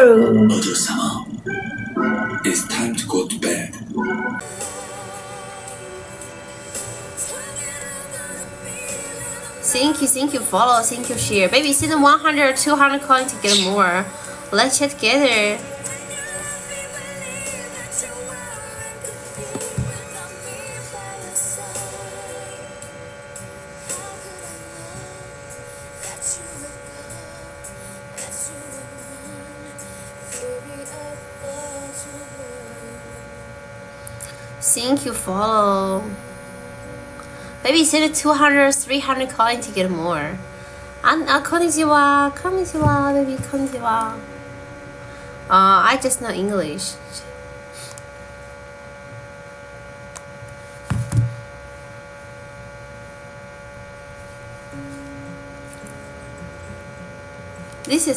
Odo-sama, it's time to go to bed. Thank you, follow, thank you, share. Baby, season 100 or 200 coin to get more. Let's chat together. Thank you, follow. Baby, send 200, 300 coin to get more. Konnichiwa, konnichiwa, baby, konnichiwa. I just know English. This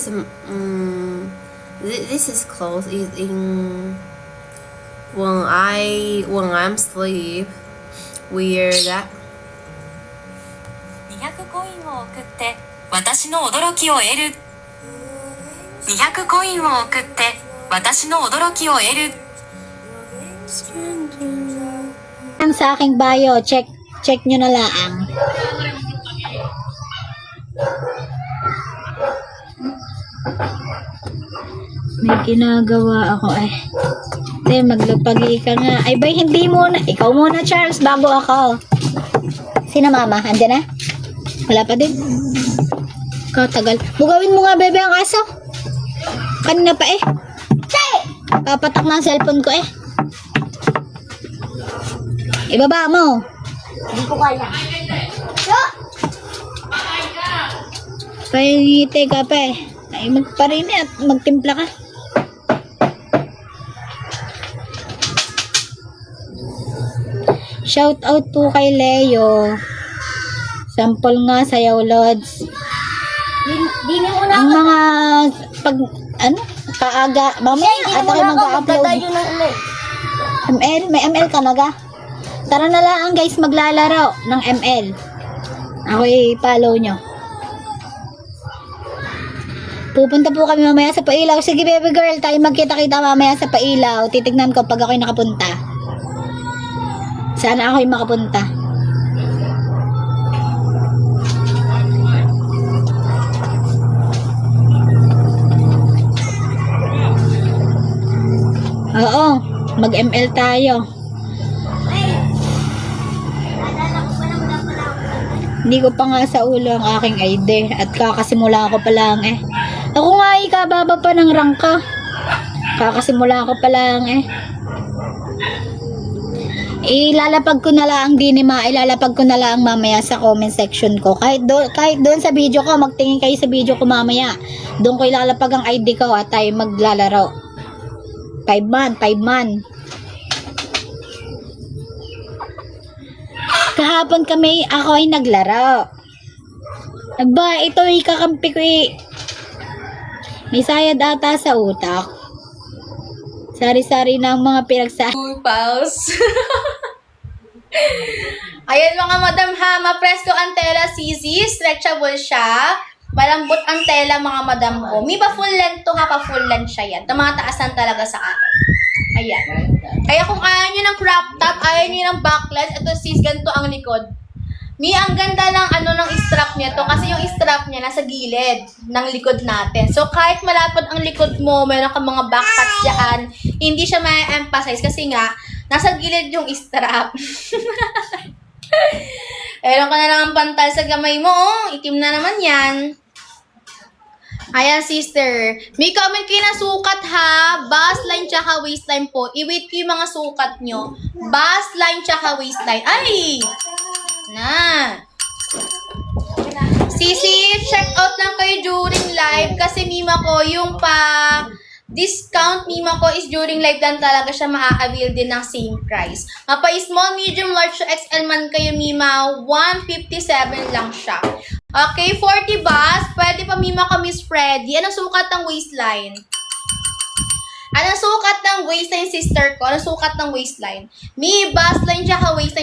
is close. Is in when I'm sleep. Weird that. 200コインを送って私の驚きを得る。200コインを送って私の驚きを得る。Ang sa aking bio, check nyo na lang. May ginagawa ako eh. Maglapagi ka nga. Ay bay, hindi muna. Ikaw muna, Charles, bago ako. Sino mama? Andiyan na? Wala pa din. Katagal. Bugawin mo nga, bebe, ang aso. Kanina pa eh. Papatak na ang cellphone ko eh. Ibaba mo. Hindi ko kaya. Pahingiti ka pa eh. Ay, magparini at magtimpla ka. Shout out po kay Leo. Sample nga sayaw, Lods. Ang mga kaaga, mamaya at ako mag-upload. ML, may ML ka naga? Tara na lang guys, maglalaro ng ML. Ako'y follow nyo. Pupunta po kami mamaya sa Pailaw. Sige baby girl, tayo magkita-kita mamaya sa Pailaw. Titignan ko pag ako'y nakapunta. Sana ako'y makapunta. Oo, mag-ML tayo. Hindi ko pa nga sa ulo ang aking ID at kakasimula ko pa lang eh. Ako nga ay kababa pa ng rangka. Kakasimula ko pa lang eh. Ilalapag ko na lang ilalapag ko na lang mamaya sa comment section ko. Kahit doon sa video ko, magtingin kayo sa video ko mamaya. Doon ko ilalapag ang ID ko at tayo maglalaro. 5 man. Kahapon ako ay naglaro. Aba, ito ay kakampi ko eh. May sayad ata sa utak. Sari-sari ng mga pinagsa. Pause. Ayan mga madam ha, ma-presko ang tela sisi, stretchable siya. Malambot ang tela mga madam ko. May pa full length to ha, pa full length siya yan. Tumataasan talaga sa akin. Ayan. Kaya kung ayaw nyo ng crop top, ayaw nyo ng backless, ito sis, ganito ang likod. Ang ganda ng strap niya to kasi yung strap niya nasa gilid ng likod natin. So kahit malapad ang likod mo, meron kang mga backpats dyan, hindi siya ma-emphasize kasi nga nasa gilid yung strap. Meron ka na lang ang pantal sa gamay mo, itim na naman yan. Ayan, sister. May comment kayo na sukat ha. Bust line tsaka waistline po. I-wait ko yung mga sukat nyo. Bust line tsaka waistline. Ay! Na. Sisi, check out lang kayo during live kasi mima ko yung discount mima ko is during live dan talaga siya maa-avail din ng same price. Mapa small, medium, large to XL man kayo mima, 157 lang siya. Okay, 40 bus, pwede pa mima ka Miss Freddy. Anong sukat ng waistline? Anong sukat ng waistline, sister ko? Anong sukat ng waistline? Mi, bust line siya ka waistline.